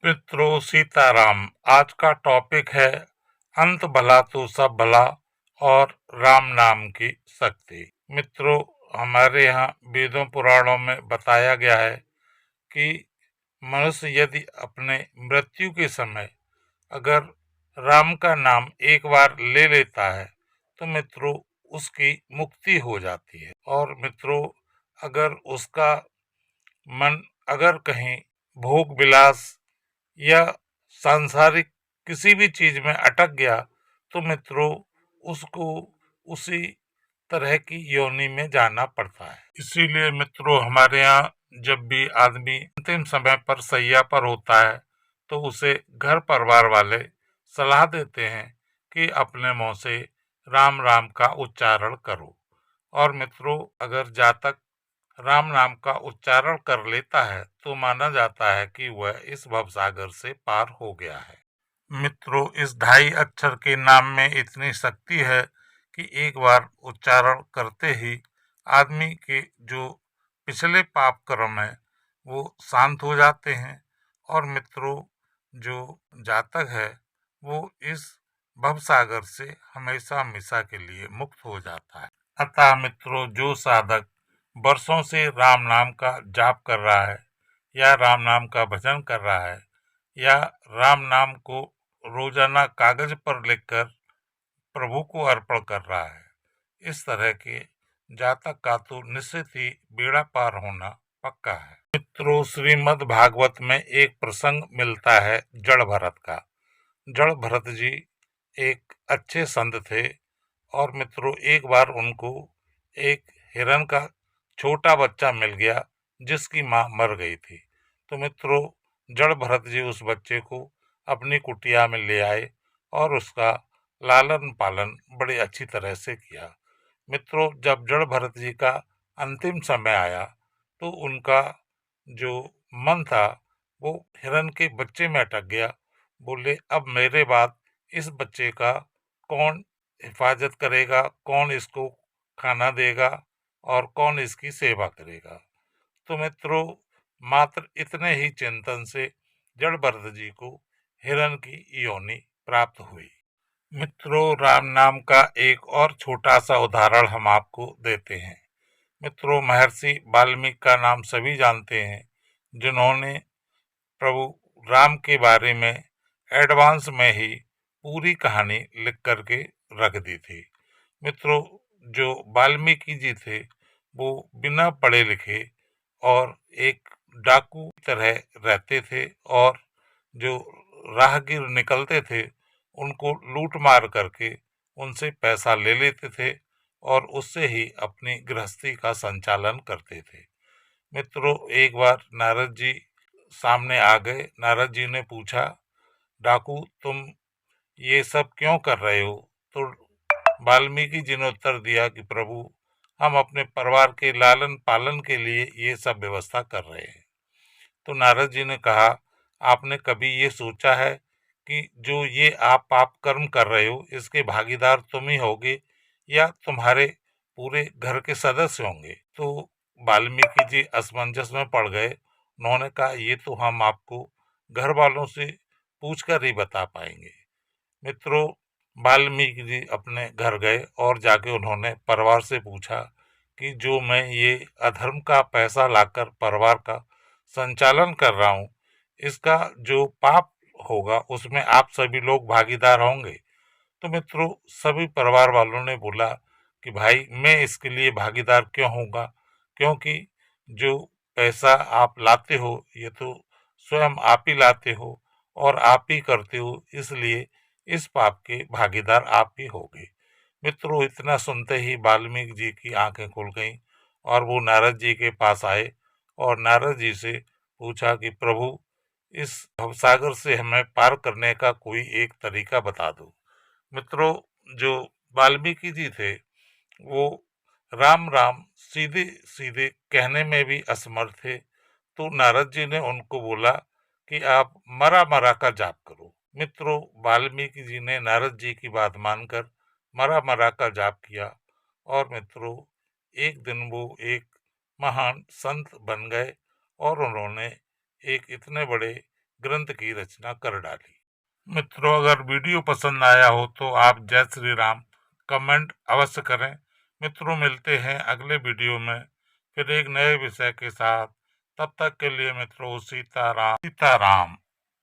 मित्रों सीताराम। आज का टॉपिक है अंत भला तो सब भला और राम नाम की शक्ति। मित्रों, हमारे यहाँ वेदों पुराणों में बताया गया है कि मनुष्य यदि अपने मृत्यु के समय अगर राम का नाम एक बार ले लेता है तो मित्रों उसकी मुक्ति हो जाती है। और मित्रों, अगर उसका मन अगर कहीं भोग विलास या सांसारिक किसी भी चीज में अटक गया तो मित्रों उसको उसी तरह की योनि में जाना पड़ता है। इसीलिए मित्रों, हमारे यहाँ जब भी आदमी अंतिम समय पर शैया पर होता है तो उसे घर परिवार वाले सलाह देते हैं कि अपने मुंह से राम राम का उच्चारण करो। और मित्रों, अगर जातक राम नाम का उच्चारण कर लेता है तो माना जाता है कि वह इस भवसागर से पार हो गया है। मित्रों, इस ढाई अक्षर के नाम में इतनी शक्ति है कि एक बार उच्चारण करते ही आदमी के जो पिछले पाप कर्म है वो शांत हो जाते हैं। और मित्रों, जो जातक है वो इस भवसागर से हमेशा हमेशा के लिए मुक्त हो जाता है। अतः मित्रों, जो साधक वर्षों से राम नाम का जाप कर रहा है या राम नाम का भजन कर रहा है या राम नाम को रोजाना कागज पर लिखकर प्रभु को अर्पण कर रहा है, इस तरह के जातक का तो निश्चित ही बेड़ा पार होना पक्का है। मित्रों, श्रीमद् भागवत में एक प्रसंग मिलता है जड़ भरत का। जड़ भरत जी एक अच्छे संत थे और मित्रों एक बार उनको एक हिरण का छोटा बच्चा मिल गया जिसकी मां मर गई थी। तो मित्रों, जड़ भरत जी उस बच्चे को अपनी कुटिया में ले आए और उसका लालन पालन बड़े अच्छी तरह से किया। मित्रों, जब जड़ भरत जी का अंतिम समय आया तो उनका जो मन था वो हिरण के बच्चे में अटक गया। बोले, अब मेरे बाद इस बच्चे का कौन हिफाजत करेगा, कौन इसको खाना देगा और कौन इसकी सेवा करेगा। तो मित्रों, मात्र इतने ही चिंतन से जड़ भरत जी को हिरण की योनि प्राप्त हुई। मित्रों, राम नाम का एक और छोटा सा उदाहरण हम आपको देते हैं। मित्रों, महर्षि वाल्मीकि का नाम सभी जानते हैं, जिन्होंने प्रभु राम के बारे में एडवांस में ही पूरी कहानी लिख करके रख दी थी। मित्रों, जो वाल्मीकि जी थे वो बिना पढ़े लिखे और एक डाकू की तरह रहते थे और जो राहगीर निकलते थे उनको लूट मार करके उनसे पैसा ले लेते थे और उससे ही अपनी गृहस्थी का संचालन करते थे। मित्रों, एक बार नारद जी सामने आ गए। नारद जी ने पूछा, डाकू तुम ये सब क्यों कर रहे हो? तो वाल्मीकि जी ने उत्तर दिया कि प्रभु, हम अपने परिवार के लालन पालन के लिए ये सब व्यवस्था कर रहे हैं। तो नारद जी ने कहा, आपने कभी ये सोचा है कि जो ये आप पाप कर्म कर रहे हो इसके भागीदार तुम ही होगे या तुम्हारे पूरे घर के सदस्य होंगे? तो वाल्मीकि जी असमंजस में पड़ गए। उन्होंने कहा, ये तो हम आपको घर वालों से पूछकर ही बता पाएंगे। मित्रों, वाल्मीकि जी अपने घर गए और जाके उन्होंने परिवार से पूछा कि जो मैं ये अधर्म का पैसा लाकर परिवार का संचालन कर रहा हूँ, इसका जो पाप होगा उसमें आप सभी लोग भागीदार होंगे? तो मित्रों, सभी परिवार वालों ने बोला कि भाई, मैं इसके लिए भागीदार क्यों होऊंगा, क्योंकि जो पैसा आप लाते हो ये तो स्वयं आप ही लाते हो और आप ही करते हो, इसलिए इस पाप के भागीदार आप ही होगे। मित्रों, इतना सुनते ही वाल्मीकि जी की आंखें खुल गईं और वो नारद जी के पास आए और नारद जी से पूछा कि प्रभु, इस भवसागर से हमें पार करने का कोई एक तरीका बता दो। मित्रों, जो वाल्मीकि जी थे वो राम राम सीधे सीधे कहने में भी असमर्थ थे। तो नारद जी ने उनको बोला कि आप मरा मरा का जाप करो। मित्रों, वाल्मीकि जी ने नारद जी की बात मानकर मरा मरा का जाप किया और मित्रों एक दिन वो एक महान संत बन गए और उन्होंने एक इतने बड़े ग्रंथ की रचना कर डाली। मित्रों, अगर वीडियो पसंद आया हो तो आप जय श्री राम कमेंट अवश्य करें। मित्रों, मिलते हैं अगले वीडियो में फिर एक नए विषय के साथ। तब तक के लिए मित्रों सीताराम सीताराम।